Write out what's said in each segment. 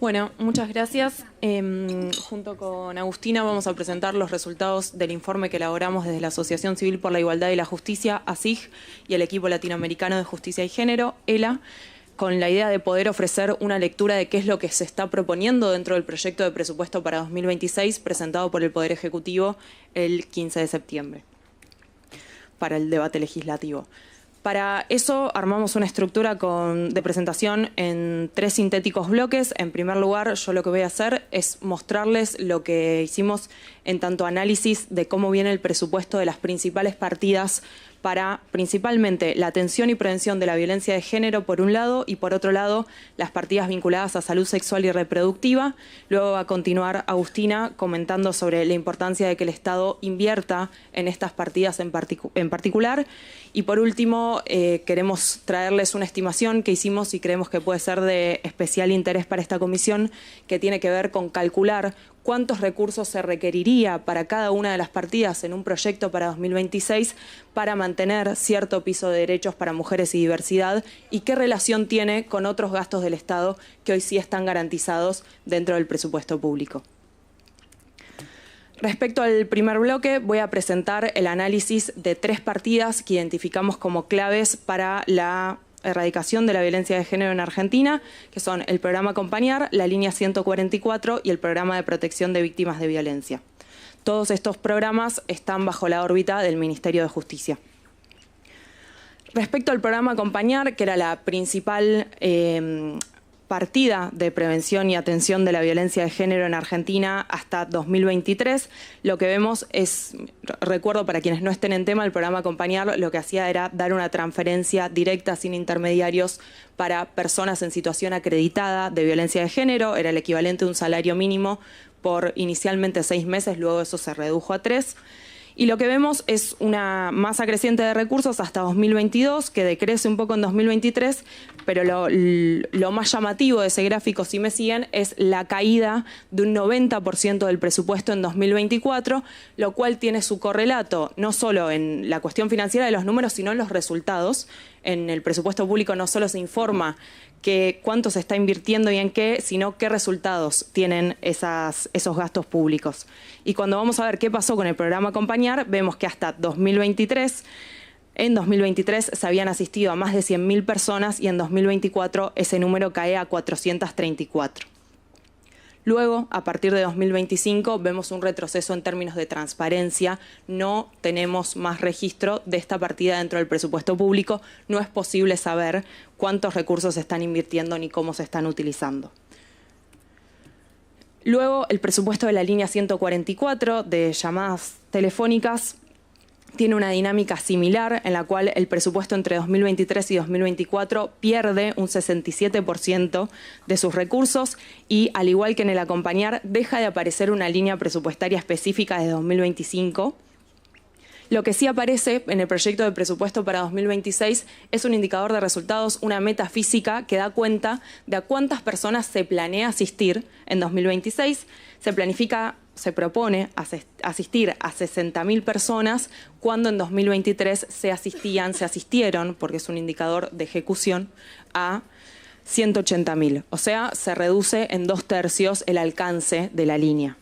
Bueno, muchas gracias. Junto con Agustina vamos a presentar los resultados del informe que elaboramos desde la Asociación Civil por la Igualdad y la Justicia, ACIG, y el Equipo Latinoamericano de Justicia y Género, ELA, con la idea de poder ofrecer una lectura de qué es lo que se está proponiendo dentro del proyecto de presupuesto para 2026 presentado por el Poder Ejecutivo el 15 de septiembre para el debate legislativo. Para eso armamos una estructura de presentación en 3 sintéticos bloques. En primer lugar, yo lo que voy a hacer es mostrarles lo que hicimos en tanto análisis de cómo viene el presupuesto de las principales partidas para principalmente la atención y prevención de la violencia de género por un lado y por otro lado las partidas vinculadas a salud sexual y reproductiva. Luego va a continuar Agustina comentando sobre la importancia de que el Estado invierta en estas partidas en particular. Y por último, queremos traerles una estimación que hicimos y creemos que puede ser de especial interés para esta comisión, que tiene que ver con calcular cuántos recursos se requeriría para cada una de las partidas en un proyecto para 2026 para mantener cierto piso de derechos para mujeres y diversidad y qué relación tiene con otros gastos del Estado que hoy sí están garantizados dentro del presupuesto público. Respecto al primer bloque, voy a presentar el análisis de 3 partidas que identificamos como claves para la erradicación de la violencia de género en Argentina, que son el programa Acompañar, la línea 144 y el programa de protección de víctimas de violencia. Todos estos programas están bajo la órbita del Ministerio de Justicia. Respecto al programa Acompañar, que era la principal partida de prevención y atención de la violencia de género en Argentina hasta 2023, lo que vemos es, recuerdo para quienes no estén en tema, el programa Acompañar lo que hacía era dar una transferencia directa sin intermediarios para personas en situación acreditada de violencia de género, era el equivalente a un salario mínimo por inicialmente 6 meses, luego eso se redujo a 3. Y lo que vemos es una masa creciente de recursos hasta 2022, que decrece un poco en 2023, pero lo más llamativo de ese gráfico, si me siguen, es la caída de un 90% del presupuesto en 2024, lo cual tiene su correlato no solo en la cuestión financiera de los números, sino en los resultados. En el presupuesto público no solo se informa cuánto se está invirtiendo y en qué, sino qué resultados tienen esos gastos públicos. Y cuando vamos a ver qué pasó con el programa Acompañar, vemos que hasta 2023, en 2023 se habían asistido a más de 100.000 personas y en 2024 ese número cae a 434. Luego, a partir de 2025, vemos un retroceso en términos de transparencia. No tenemos más registro de esta partida dentro del presupuesto público. No es posible saber cuántos recursos se están invirtiendo ni cómo se están utilizando. Luego, el presupuesto de la línea 144 de llamadas telefónicas tiene una dinámica similar en la cual el presupuesto entre 2023 y 2024 pierde un 67% de sus recursos y, al igual que en el Acompañar, deja de aparecer una línea presupuestaria específica de 2025. Lo que sí aparece en el proyecto de presupuesto para 2026 es un indicador de resultados, una meta física que da cuenta de a cuántas personas se planea asistir en 2026. Se propone asistir a 60.000 personas cuando en 2023 se asistieron, porque es un indicador de ejecución, a 180.000. O sea, se reduce en 2/3 el alcance de la línea.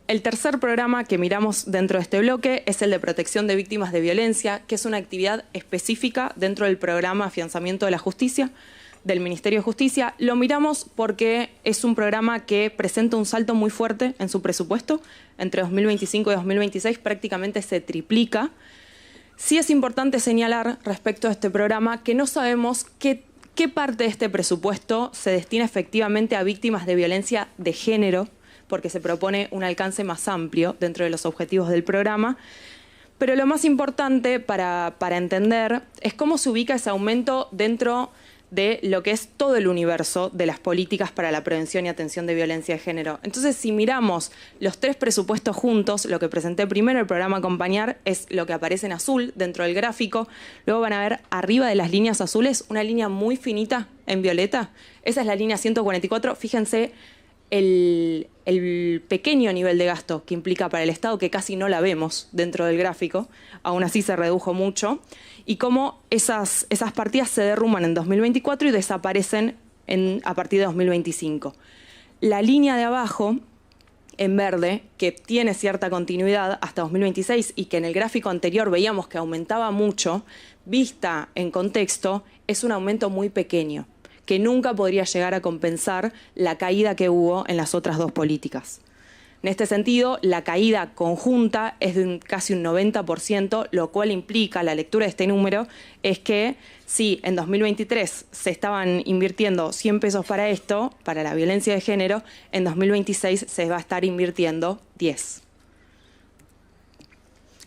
El tercer programa que miramos dentro de este bloque es el de protección de víctimas de violencia, que es una actividad específica dentro del programa Afianzamiento de la Justicia del Ministerio de Justicia. Lo miramos porque es un programa que presenta un salto muy fuerte en su presupuesto. Entre 2025 y 2026 prácticamente se triplica. Sí es importante señalar respecto a este programa que no sabemos qué parte de este presupuesto se destina efectivamente a víctimas de violencia de género, porque se propone un alcance más amplio dentro de los objetivos del programa. Pero lo más importante para entender es cómo se ubica ese aumento dentro de lo que es todo el universo de las políticas para la prevención y atención de violencia de género. Entonces, si miramos los 3 presupuestos juntos, lo que presenté primero, el programa Acompañar, es lo que aparece en azul dentro del gráfico. Luego van a ver arriba de las líneas azules una línea muy finita en violeta. Esa es la línea 144. Fíjense el pequeño nivel de gasto que implica para el Estado, que casi no la vemos dentro del gráfico, aún así se redujo mucho, y cómo esas partidas se derrumban en 2024 y desaparecen a partir de 2025. La línea de abajo, en verde, que tiene cierta continuidad hasta 2026 y que en el gráfico anterior veíamos que aumentaba mucho, vista en contexto, es un aumento muy pequeño, que nunca podría llegar a compensar la caída que hubo en las otras dos políticas. En este sentido, la caída conjunta es de casi un 90%, lo cual implica, la lectura de este número, es que si en 2023 se estaban invirtiendo 100 pesos para esto, para la violencia de género, en 2026 se va a estar invirtiendo 10.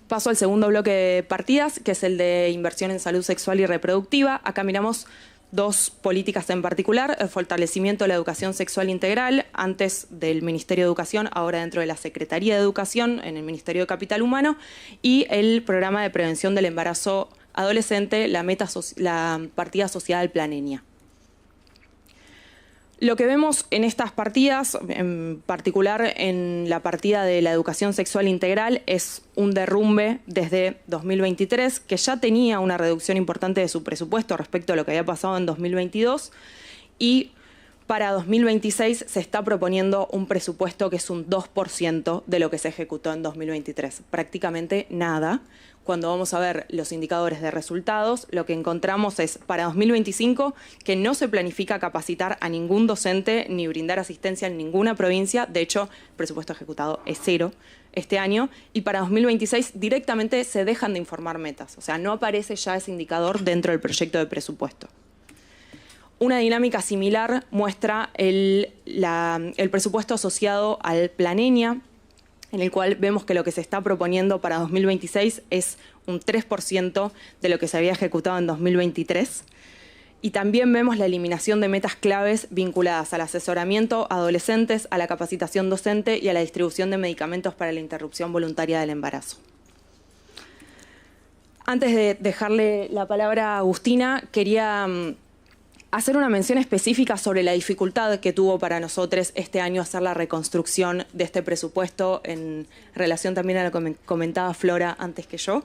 Paso al segundo bloque de partidas, que es el de inversión en salud sexual y reproductiva. Acá miramos dos políticas en particular: el fortalecimiento de la educación sexual integral, antes del Ministerio de Educación, ahora dentro de la Secretaría de Educación, en el Ministerio de Capital Humano, y el programa de prevención del embarazo adolescente, la partida asociada al Plan ENIA. Lo que vemos en estas partidas, en particular en la partida de la educación sexual integral, es un derrumbe desde 2023, que ya tenía una reducción importante de su presupuesto respecto a lo que había pasado en 2022, y para 2026 se está proponiendo un presupuesto que es un 2% de lo que se ejecutó en 2023, prácticamente nada. Cuando vamos a ver los indicadores de resultados, lo que encontramos es para 2025 que no se planifica capacitar a ningún docente ni brindar asistencia en ninguna provincia. De hecho, el presupuesto ejecutado es 0 este año. Y para 2026 directamente se dejan de informar metas. O sea, no aparece ya ese indicador dentro del proyecto de presupuesto. Una dinámica similar muestra el presupuesto asociado al Plan ENIA, en el cual vemos que lo que se está proponiendo para 2026 es un 3% de lo que se había ejecutado en 2023. Y también vemos la eliminación de metas claves vinculadas al asesoramiento a adolescentes, a la capacitación docente y a la distribución de medicamentos para la interrupción voluntaria del embarazo. Antes de dejarle la palabra a Agustina, quería hacer una mención específica sobre la dificultad que tuvo para nosotros este año hacer la reconstrucción de este presupuesto en relación también a lo que comentaba Flora antes que yo.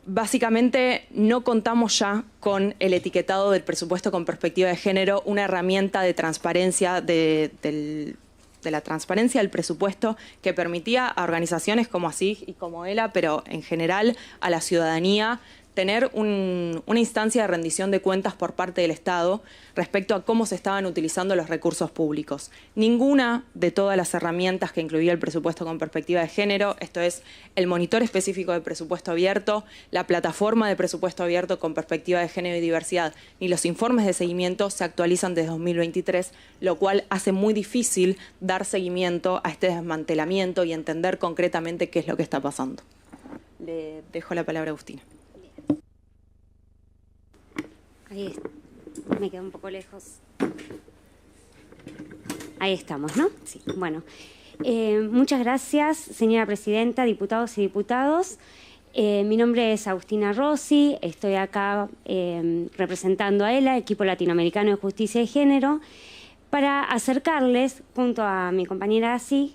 Básicamente no contamos ya con el etiquetado del presupuesto con perspectiva de género, una herramienta de transparencia de la transparencia del presupuesto que permitía a organizaciones como ASIG y como ELA, pero en general a la ciudadanía, tener una instancia de rendición de cuentas por parte del Estado respecto a cómo se estaban utilizando los recursos públicos. Ninguna de todas las herramientas que incluía el presupuesto con perspectiva de género, esto es el monitor específico de presupuesto abierto, la plataforma de presupuesto abierto con perspectiva de género y diversidad, ni los informes de seguimiento se actualizan desde 2023, lo cual hace muy difícil dar seguimiento a este desmantelamiento y entender concretamente qué es lo que está pasando. Le dejo la palabra a Agustina. Ahí me quedo un poco lejos. Ahí estamos, ¿no? Sí. Bueno, muchas gracias, señora presidenta, diputados y diputados. Mi nombre es Agustina Rossi, estoy acá representando a ELA, Equipo Latinoamericano de Justicia de Género, para acercarles, junto a mi compañera ASIG,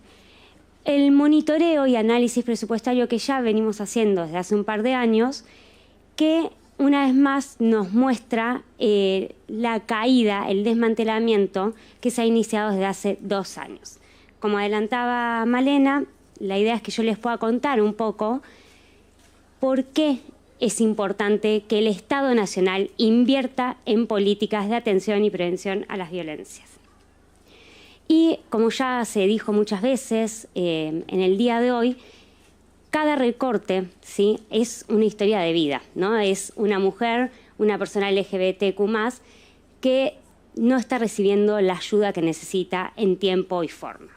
el monitoreo y análisis presupuestario que ya venimos haciendo desde hace un par de años, que una vez más nos muestra la caída, el desmantelamiento que se ha iniciado desde hace 2 años. Como adelantaba Malena, la idea es que yo les pueda contar un poco por qué es importante que el Estado Nacional invierta en políticas de atención y prevención a las violencias. Y como ya se dijo muchas veces en el día de hoy, cada recorte, ¿sí?, es una historia de vida, ¿no? Es una mujer, una persona LGBTQ+, que no está recibiendo la ayuda que necesita en tiempo y forma.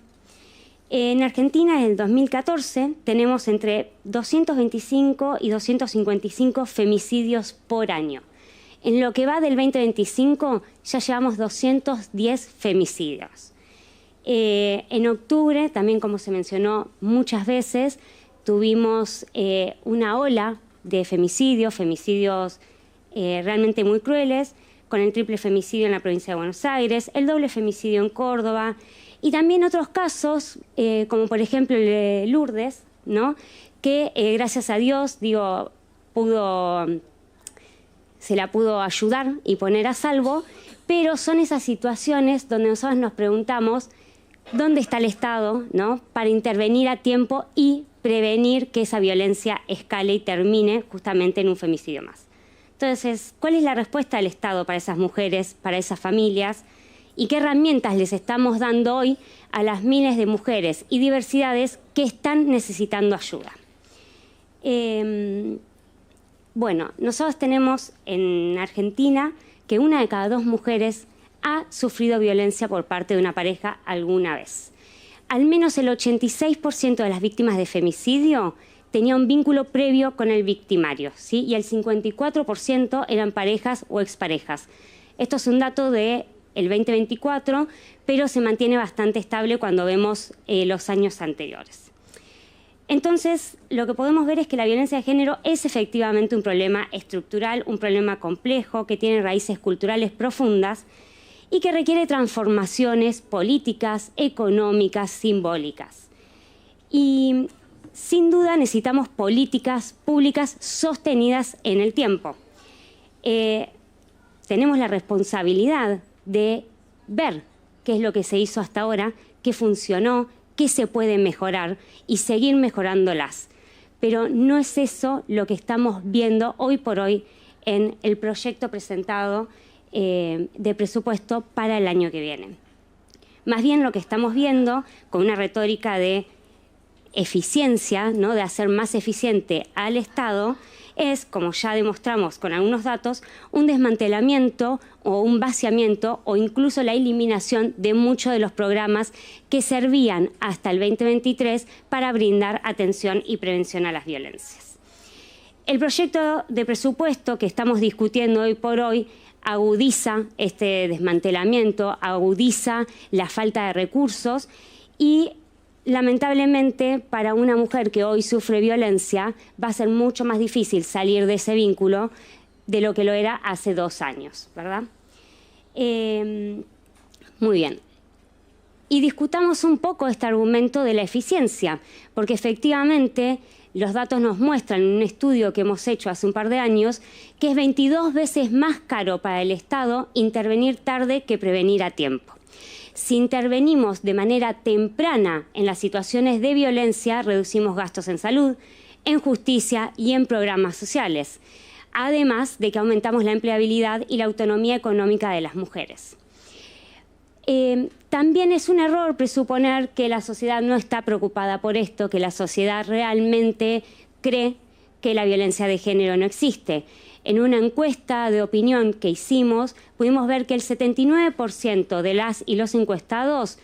En Argentina, en el 2014, tenemos entre 225 y 255 femicidios por año. En lo que va del 2025, ya llevamos 210 femicidios. En octubre, también como se mencionó muchas veces, tuvimos una ola de femicidios realmente muy crueles, con el triple femicidio en la provincia de Buenos Aires, el doble femicidio en Córdoba, y también otros casos, como por ejemplo el de Lourdes, ¿no?, que gracias a Dios, pudo se la pudo ayudar y poner a salvo, pero son esas situaciones donde nosotros nos preguntamos dónde está el Estado, ¿no?, para intervenir a tiempo y prevenir que esa violencia escale y termine justamente en un femicidio más. Entonces, ¿cuál es la respuesta del Estado para esas mujeres, para esas familias? ¿Y qué herramientas les estamos dando hoy a las miles de mujeres y diversidades que están necesitando ayuda? Bueno, nosotros tenemos en Argentina que 1 de cada 2 mujeres ha sufrido violencia por parte de una pareja alguna vez. Al menos el 86% de las víctimas de femicidio tenía un vínculo previo con el victimario, ¿sí? Y el 54% eran parejas o exparejas. Esto es un dato del 2024, pero se mantiene bastante estable cuando vemos los años anteriores. Entonces, lo que podemos ver es que la violencia de género es efectivamente un problema estructural, un problema complejo, que tiene raíces culturales profundas y que requiere transformaciones políticas, económicas, simbólicas. Y sin duda necesitamos políticas públicas sostenidas en el tiempo. Tenemos la responsabilidad de ver qué es lo que se hizo hasta ahora, qué funcionó, qué se puede mejorar y seguir mejorándolas. Pero no es eso lo que estamos viendo hoy por hoy en el proyecto presentado de presupuesto para el año que viene. Más bien lo que estamos viendo, con una retórica de eficiencia, ¿no?, de hacer más eficiente al Estado, es, como ya demostramos con algunos datos, un desmantelamiento o un vaciamiento o incluso la eliminación de muchos de los programas que servían hasta el 2023 para brindar atención y prevención a las violencias. El proyecto de presupuesto que estamos discutiendo hoy por hoy agudiza este desmantelamiento, agudiza la falta de recursos y lamentablemente, para una mujer que hoy sufre violencia, va a ser mucho más difícil salir de ese vínculo de lo que lo era hace 2 años, ¿verdad? Muy bien. Y discutamos un poco este argumento de la eficiencia, porque efectivamente los datos nos muestran en un estudio que hemos hecho hace un par de años que es 22 veces más caro para el Estado intervenir tarde que prevenir a tiempo. Si intervenimos de manera temprana en las situaciones de violencia, reducimos gastos en salud, en justicia y en programas sociales, además de que aumentamos la empleabilidad y la autonomía económica de las mujeres. También es un error presuponer que la sociedad no está preocupada por esto, que la sociedad realmente cree que la violencia de género no existe. En una encuesta de opinión que hicimos, pudimos ver que el 79% de las y los encuestados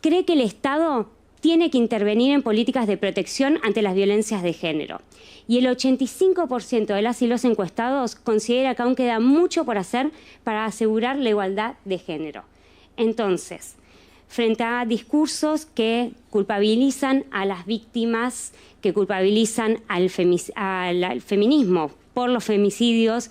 cree que el Estado tiene que intervenir en políticas de protección ante las violencias de género. Y el 85% de las y los encuestados considera que aún queda mucho por hacer para asegurar la igualdad de género. Entonces, frente a discursos que culpabilizan a las víctimas, que culpabilizan al feminismo por los femicidios,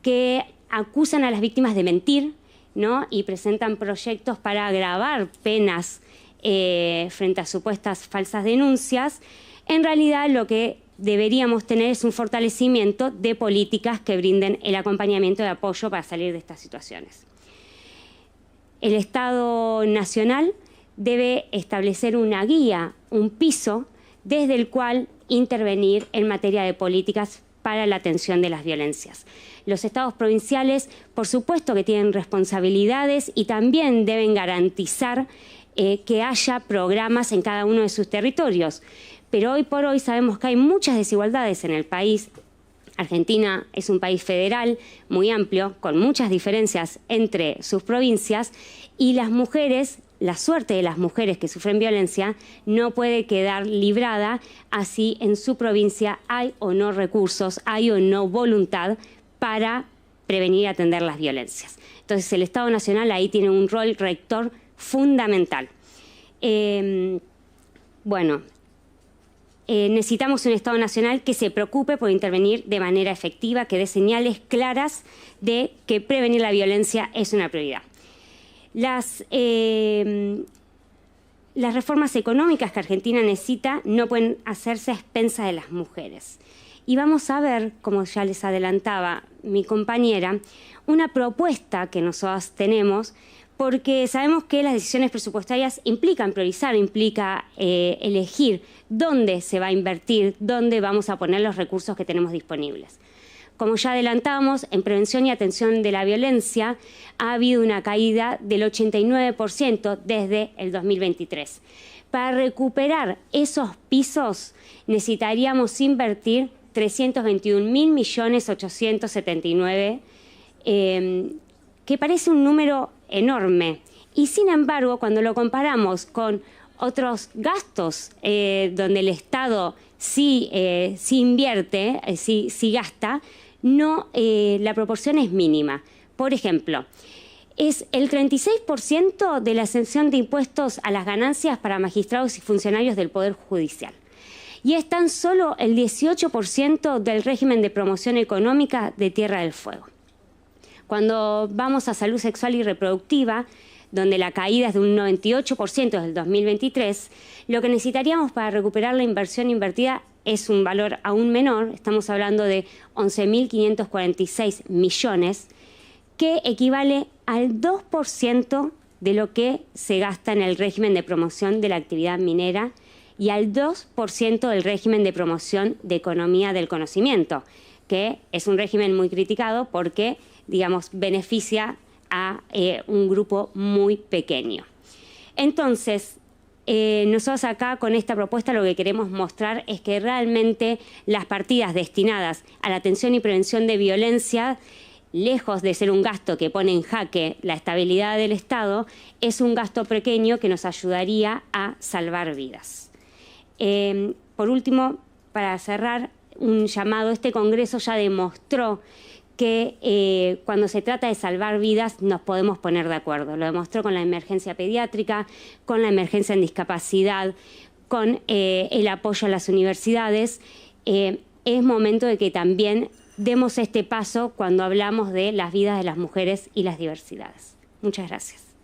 que acusan a las víctimas de mentir, ¿no?, y presentan proyectos para agravar penas frente a supuestas falsas denuncias, en realidad lo que deberíamos tener es un fortalecimiento de políticas que brinden el acompañamiento y apoyo para salir de estas situaciones. El Estado Nacional debe establecer una guía, un piso, desde el cual intervenir en materia de políticas para la atención de las violencias. Los estados provinciales, por supuesto que tienen responsabilidades y también deben garantizar que haya programas en cada uno de sus territorios. Pero hoy por hoy sabemos que hay muchas desigualdades en el país. Argentina es un país federal muy amplio, con muchas diferencias entre sus provincias, y las mujeres, la suerte de las mujeres que sufren violencia no puede quedar librada así en su provincia hay o no recursos, hay o no voluntad para prevenir y atender las violencias. Entonces el Estado Nacional ahí tiene un rol rector fundamental. Necesitamos un Estado Nacional que se preocupe por intervenir de manera efectiva, que dé señales claras de que prevenir la violencia es una prioridad. Las reformas económicas que Argentina necesita no pueden hacerse a expensas de las mujeres. y vamos a ver, como ya les adelantaba mi compañera, una propuesta que nosotros tenemos, porque sabemos que las decisiones presupuestarias implican priorizar, implica elegir dónde se va a invertir, dónde vamos a poner los recursos que tenemos disponibles. Como ya adelantamos, en prevención y atención de la violencia ha habido una caída del 89% desde el 2023. Para recuperar esos pisos necesitaríamos invertir 321.879.000, que parece un número enorme. Y sin embargo, cuando lo comparamos con otros gastos donde el Estado sí invierte, sí gasta, no, la proporción es mínima. Por ejemplo, es el 36% de la exención de impuestos a las ganancias para magistrados y funcionarios del Poder Judicial. Y es tan solo el 18% del régimen de promoción económica de Tierra del Fuego. Cuando vamos a salud sexual y reproductiva, donde la caída es de un 98% desde el 2023, lo que necesitaríamos para recuperar la inversión invertida es un valor aún menor, estamos hablando de 11.546 millones, que equivale al 2% de lo que se gasta en el régimen de promoción de la actividad minera y al 2% del régimen de promoción de economía del conocimiento, que es un régimen muy criticado porque, digamos, beneficia a un grupo muy pequeño. Entonces, nosotros acá con esta propuesta lo que queremos mostrar es que realmente las partidas destinadas a la atención y prevención de violencia, lejos de ser un gasto que pone en jaque la estabilidad del Estado, es un gasto pequeño que nos ayudaría a salvar vidas. Por último, para cerrar, un llamado, este Congreso ya demostró que cuando se trata de salvar vidas nos podemos poner de acuerdo. Lo demostró con la emergencia pediátrica, con la emergencia en discapacidad, con el apoyo a las universidades. Es momento de que también demos este paso cuando hablamos de las vidas de las mujeres y las diversidades. Muchas gracias.